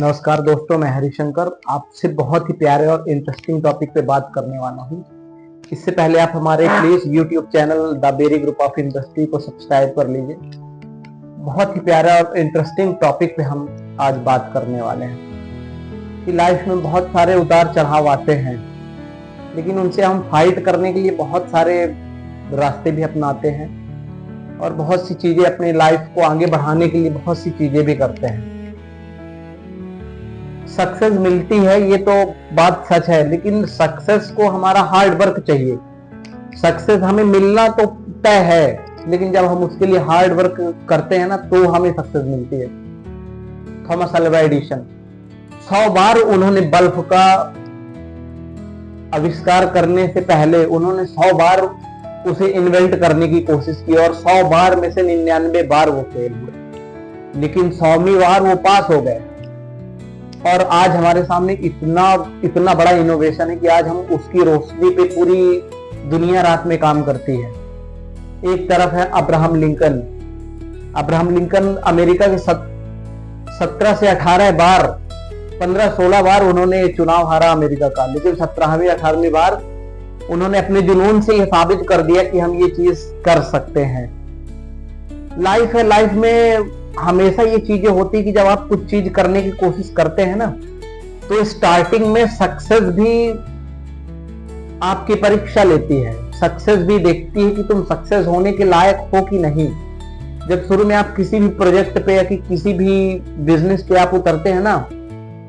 नमस्कार दोस्तों, मैं हरिशंकर आपसे बहुत ही प्यारे और इंटरेस्टिंग टॉपिक पे बात करने वाला हूँ। इससे पहले आप हमारे please YouTube channel the Beri group of industry को सब्सक्राइब कर लीजिए। बहुत ही प्यारा और इंटरेस्टिंग टॉपिक पे हम आज बात करने वाले हैं कि लाइफ में बहुत सारे उतार चढ़ाव आते हैं, लेकिन उनसे हम फाइट करने के लिए बहुत सारे रास्ते भी अपनाते हैं और बहुत सी चीजें अपनी लाइफ को आगे बढ़ाने के लिए बहुत सी चीजें भी करते हैं। सक्सेस मिलती है ये तो बात सच है, लेकिन सक्सेस को हमारा हार्ड वर्क चाहिए। सक्सेस हमें मिलना तो तय है, लेकिन जब हम उसके लिए हार्ड वर्क करते हैं ना तो हमें सक्सेस मिलती है। थॉमस अल्वा एडिसन 100 बार उन्होंने बल्ब का आविष्कार करने से पहले उन्होंने 100 बार उसे इन्वेंट करने की कोशिश की और 100 बार में से 99 बार वो फेल हुए, लेकिन 100वीं बार वो पास हो गए। और आज हमारे सामने इतना बड़ा इनोवेशन है कि आज हम उसकी रोशनी पे पूरी दुनिया रात में काम करती है। एक तरफ है अब्राहम लिंकन अमेरिका के 17 से 18 बार 15-16 बार उन्होंने चुनाव हारा अमेरिका का, लेकिन 17वीं 18वीं बार उन्होंने अपने जुनून से यह साबित कर दिया कि हम ये चीज कर सकते हैं। लाइफ है, लाइफ में हमेशा ये चीजें होती कि जब आप कुछ चीज करने की कोशिश करते हैं ना, तो स्टार्टिंग में सक्सेस भी आपकी परीक्षा लेती है। सक्सेस भी देखती है कि तुम सक्सेस होने के लायक हो कि नहीं। जब शुरू में आप किसी भी प्रोजेक्ट पे या कि किसी भी बिजनेस पे आप उतरते हैं ना,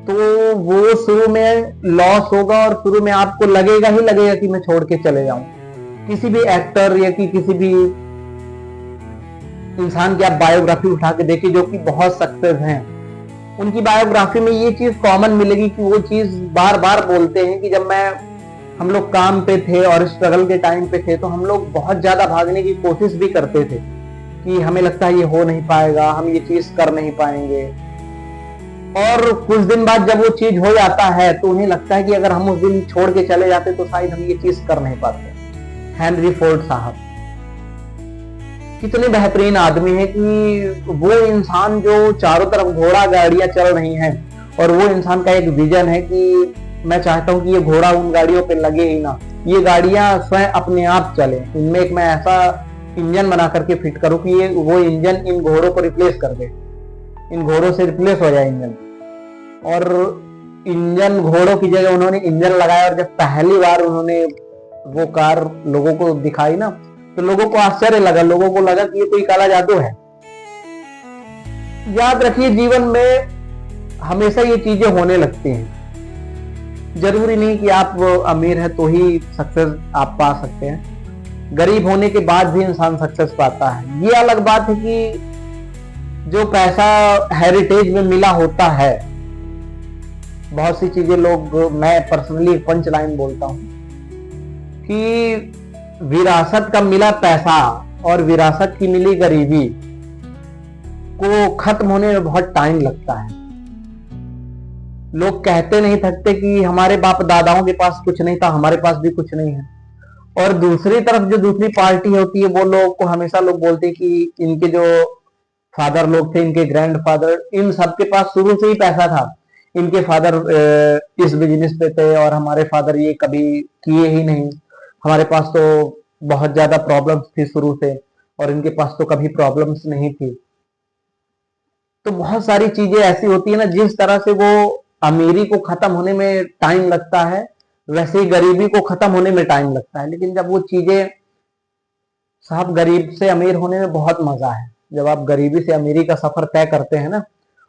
तो वो शुरू में लॉस होगा और शुरू में आपको लगेगा कि मैं छोड़ के चले जाऊं। किसी भी एक्टर या कि किसी भी इंसान की आप बायोग्राफी उठा के देखिए जो कि बहुत सक्सेस हैं, उनकी बायोग्राफी में ये चीज कॉमन मिलेगी कि वो चीज बार बार बोलते हैं कि जब हम लोग काम पे थे और स्ट्रगल के टाइम पे थे तो हम लोग बहुत ज्यादा भागने की कोशिश भी करते थे कि हमें लगता है ये हो नहीं पाएगा, हम ये चीज कर नहीं पाएंगे। और कुछ दिन बाद जब वो चीज हो जाता है तो उन्हें लगता है कि अगर हम उस दिन छोड़ के चले जाते तो शायद हम ये चीज कर नहीं पाते। हेनरी फोर्ड साहब कितने बेहतरीन आदमी है कि वो इंसान जो चारों तरफ घोड़ा गाड़ियां चल रही हैं और वो इंसान का एक विजन है कि मैं चाहता हूं कि ये घोड़ा उन गाड़ियों पे लगे ही ना, ये गाड़ियां स्वयं अपने आप चले। इनमें एक मैं ऐसा इंजन बना करके फिट करूं कि ये वो इंजन इन घोड़ों को रिप्लेस कर दे, इन घोड़ों से रिप्लेस हो जाए इंजन। और इंजन घोड़ों की जगह उन्होंने इंजन लगाया और जब पहली बार उन्होंने वो कार लोगों को दिखाई ना, तो लोगों को आश्चर्य लगा, लोगों को लगा कि ये कोई काला जादू है। याद रखिए, जीवन में हमेशा ये चीजें होने लगती हैं। जरूरी नहीं कि आप अमीर है तो ही सक्सेस आप पा सकते हैं, गरीब होने के बाद भी इंसान सक्सेस पाता है। ये अलग बात है कि जो पैसा हेरिटेज में मिला होता है, बहुत सी चीजें मैं पर्सनली पंच लाइन बोलता हूं कि विरासत का मिला पैसा और विरासत की मिली गरीबी को खत्म होने में बहुत टाइम लगता है। लोग कहते नहीं थकते कि हमारे बाप दादाओं के पास कुछ नहीं था, हमारे पास भी कुछ नहीं है। और दूसरी तरफ जो दूसरी पार्टी होती है, वो लोग को हमेशा लोग बोलते हैं कि इनके जो फादर लोग थे, इनके ग्रैंड फादर, इन सबके पास शुरू से ही पैसा था। इनके फादर इस बिजनेस पे थे और हमारे फादर ये कभी किए ही नहीं। हमारे पास तो बहुत ज्यादा प्रॉब्लम्स थी शुरू से और इनके पास तो कभी प्रॉब्लम्स नहीं थी। तो बहुत सारी चीजें ऐसी होती है ना, जिस तरह से वो अमीरी को खत्म होने में टाइम लगता है, वैसे ही गरीबी को खत्म होने में टाइम लगता है। लेकिन जब वो चीजें, साहब गरीब से अमीर होने में बहुत मजा है। जब आप गरीबी से अमीरी का सफर तय करते हैं ना,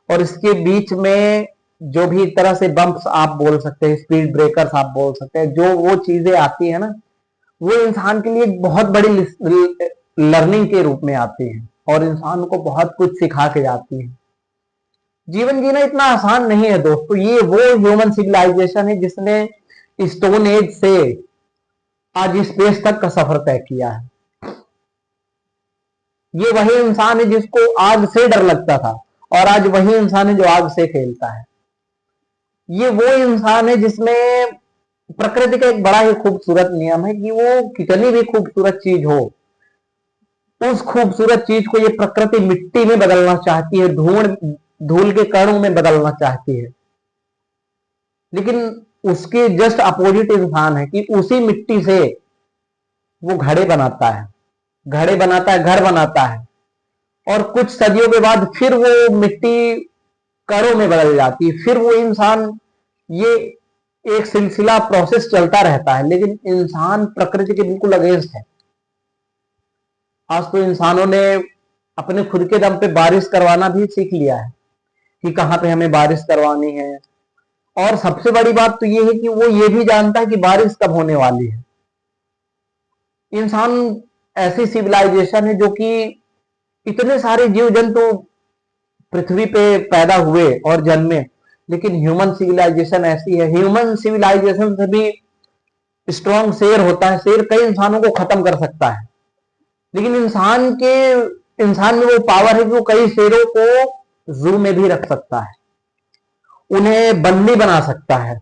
और इसके बीच में जो भी एक तरह से बम्प्स आप बोल सकते हैं, स्पीड ब्रेकर्स आप बोल सकते हैं, जो वो चीजें आती है ना, वो इंसान के लिए बहुत बड़ी लर्निंग के रूप में आती है और इंसान को बहुत कुछ सिखा के जाती है। जीवन जीना इतना आसान नहीं है दोस्तों। ये वो ह्यूमन सिविलाइजेशन है जिसने स्टोन एज से आज स्पेस तक का सफर तय किया है। ये वही इंसान है जिसको आग से डर लगता था और आज वही इंसान है जो आग से खेलता है। ये वो इंसान है जिसमें प्रकृति का एक बड़ा ही खूबसूरत नियम है कि वो कितनी भी खूबसूरत चीज हो, उस खूबसूरत चीज को ये प्रकृति मिट्टी में बदलना चाहती है, धूल धूल के कणों में बदलना चाहती है। लेकिन उसके जस्ट अपोजिट इंसान है कि उसी मिट्टी से वो घड़े बनाता है, घड़े बनाता है, घर बनाता है, और कुछ सदियों के बाद फिर वो मिट्टी कणों में बदल जाती है, फिर वो इंसान, ये एक सिलसिला प्रोसेस चलता रहता है। लेकिन इंसान प्रकृति के बिल्कुल अगेंस्ट है। आज तो इंसानों ने अपने खुद के दम पे बारिश करवाना भी सीख लिया है कि कहां पे हमें बारिश करवानी है। और सबसे बड़ी बात तो ये है कि वो ये भी जानता है कि बारिश कब होने वाली है। इंसान ऐसी सिविलाइजेशन है जो कि इतने सारे जीव जंतु पृथ्वी पे पैदा हुए और जन्मे, लेकिन ह्यूमन सिविलाइजेशन ऐसी है, ह्यूमन सिविलाइजेशन से भी स्ट्रॉन्ग शेर होता है। शेर कई इंसानों को खत्म कर सकता है, लेकिन इंसान में वो पावर है कि वो कई शेरों को जू में भी रख सकता है, उन्हें बंदी बना सकता है।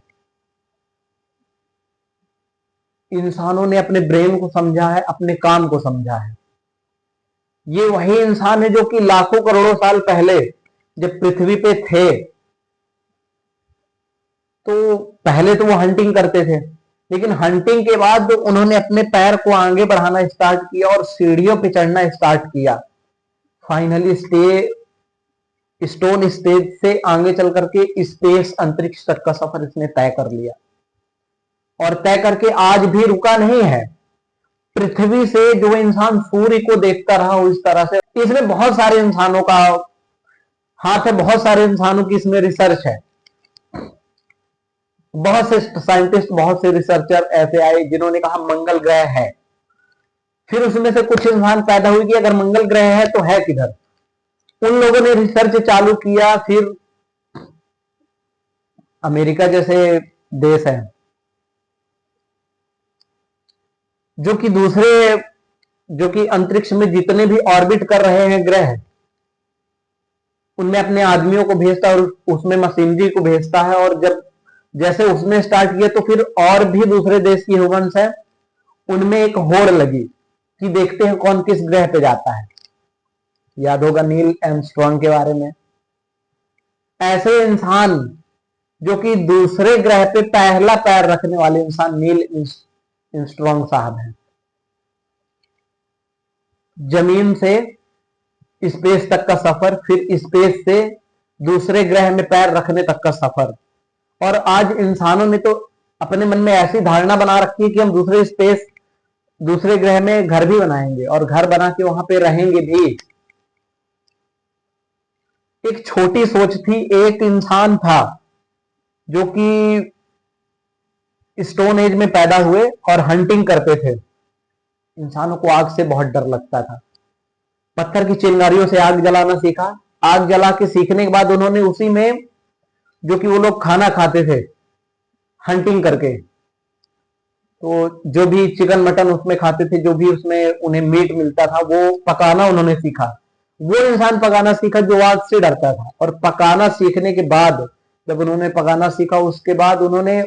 इंसानों ने अपने ब्रेन को समझा है, अपने काम को समझा है। ये वही इंसान है जो कि लाखों करोड़ों साल पहले जब पृथ्वी पे थे, तो पहले तो वो हंटिंग करते थे, लेकिन हंटिंग के बाद उन्होंने अपने पैर को आगे बढ़ाना स्टार्ट किया और सीढ़ियों पे चढ़ना स्टार्ट किया। फाइनली स्टोन स्टेज से आगे चल करके स्पेस, अंतरिक्ष तक का सफर इसने तय कर लिया, और तय करके आज भी रुका नहीं है। पृथ्वी से जो इंसान सूर्य को देखता रहा, उस तरह से इसमें बहुत सारे इंसानों का हाथ है, बहुत सारे इंसानों की इसमें रिसर्च है। बहुत से साइंटिस्ट, बहुत से रिसर्चर ऐसे आए जिन्होंने कहा मंगल ग्रह है। फिर उसमें से कुछ इंसान पैदा हुए कि अगर मंगल ग्रह है तो है किधर। उन लोगों ने रिसर्च चालू किया। फिर अमेरिका जैसे देश है जो कि अंतरिक्ष में जितने भी ऑर्बिट कर रहे हैं ग्रह, उनमें अपने आदमियों को भेजता है और उसमें मशीनरी को भेजता है। और जब जैसे उसने स्टार्ट किया तो फिर और भी दूसरे देश की ह्यूमंस है, उनमें एक होड़ लगी कि देखते हैं कौन किस ग्रह पे जाता है। याद होगा नील आर्मस्ट्रांग के बारे में। ऐसे इंसान जो कि दूसरे ग्रह पे पहला पैर रखने वाले इंसान नील आर्मस्ट्रांग साहब हैं। जमीन से स्पेस तक का सफर, फिर स्पेस से दूसरे ग्रह में पैर रखने तक का सफर। और आज इंसानों ने तो अपने मन में ऐसी धारणा बना रखी है कि हम दूसरे ग्रह में घर भी बनाएंगे और घर बना के वहां पे रहेंगे भी। एक छोटी सोच थी। एक इंसान था जो कि स्टोन एज में पैदा हुए और हंटिंग करते थे। इंसानों को आग से बहुत डर लगता था। पत्थर की चिंगारियों से आग जलाना सीखा। आग जला के सीखने के बाद उन्होंने उसी में जो कि वो लोग खाना खाते थे हंटिंग करके, तो जो भी चिकन मटन उसमें खाते थे, जो भी उसमें उन्हें मीट मिलता था, वो पकाना उन्होंने सीखा। वो इंसान पकाना सीखा जो आग से डरता था। और पकाना सीखने के बाद, जब उन्होंने पकाना सीखा, उसके बाद उन्होंने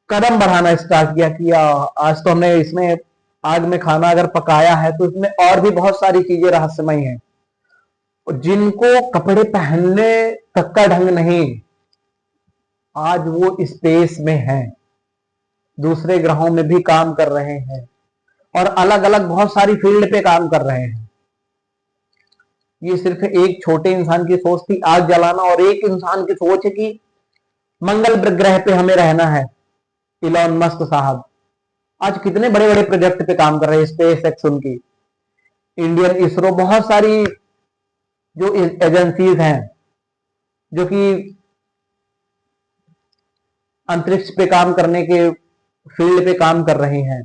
कदम बढ़ाना स्टार्ट किया कि आज तो हमने इसमें आग में खाना अगर पकाया है तो इसमें और भी बहुत सारी चीजें रहस्यमय हैं। जिनको कपड़े पहनने तक का ढंग नहीं, आज वो स्पेस में हैं, दूसरे ग्रहों में भी काम कर रहे हैं और अलग अलग बहुत सारी फील्ड पे काम कर रहे हैं। ये सिर्फ एक छोटे इंसान की सोच थी, आग जलाना, और एक इंसान की सोच है कि मंगल ग्रह पे हमें रहना है। इलॉन मस्क साहब आज कितने बड़े बड़े प्रोजेक्ट पे काम कर रहे हैं। स्पेस एक्स उनकी, इंडियन इसरो, बहुत सारी जो एजेंसीज हैं जो कि अंतरिक्ष पे काम करने के फील्ड पे काम कर रहे हैं।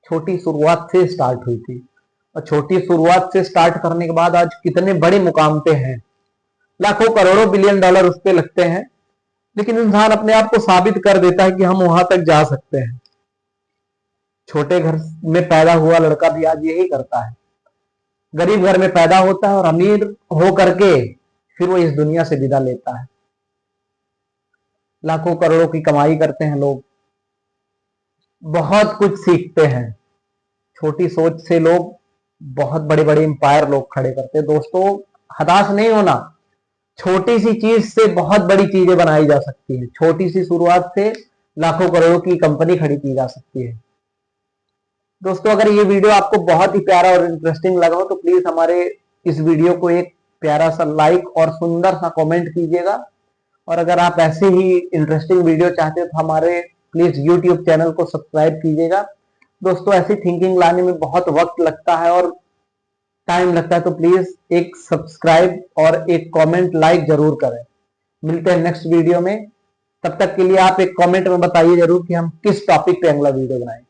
छोटी शुरुआत से स्टार्ट हुई थी और छोटी शुरुआत से स्टार्ट करने के बाद आज कितने बड़े मुकाम पे हैं। लाखों करोड़ों बिलियन डॉलर उस पे लगते हैं, लेकिन इंसान अपने आप को साबित कर देता है कि हम वहां तक जा सकते हैं। छोटे घर में पैदा हुआ लड़का भी आज यही करता है। गरीब घर में पैदा होता है और अमीर हो करके फिर वो इस दुनिया से विदा लेता है। लाखों करोड़ों की कमाई करते हैं लोग, बहुत कुछ सीखते हैं। छोटी सोच से लोग बहुत बड़े बड़े इंपायर लोग खड़े करते हैं। दोस्तों, हताश नहीं होना। छोटी सी चीज से बहुत बड़ी चीजें बनाई जा सकती है, छोटी सी शुरुआत से लाखों करोड़ों की कंपनी खड़ी की जा सकती है। दोस्तों अगर ये वीडियो आपको बहुत ही प्यारा और इंटरेस्टिंग लगा हो तो प्लीज हमारे इस वीडियो को एक प्यारा सा लाइक और सुंदर सा कमेंट कीजिएगा। और अगर आप ऐसे ही इंटरेस्टिंग वीडियो चाहते हो तो हमारे प्लीज यूट्यूब चैनल को सब्सक्राइब कीजिएगा। दोस्तों ऐसी थिंकिंग लाने में बहुत वक्त लगता है और टाइम लगता है, तो प्लीज एक सब्सक्राइब और एक कमेंट लाइक जरूर करें। मिलते हैं नेक्स्ट वीडियो में, तब तक के लिए आप एक कमेंट में बताइए जरूर कि हम किस टॉपिक पे अगला वीडियो बनाएं।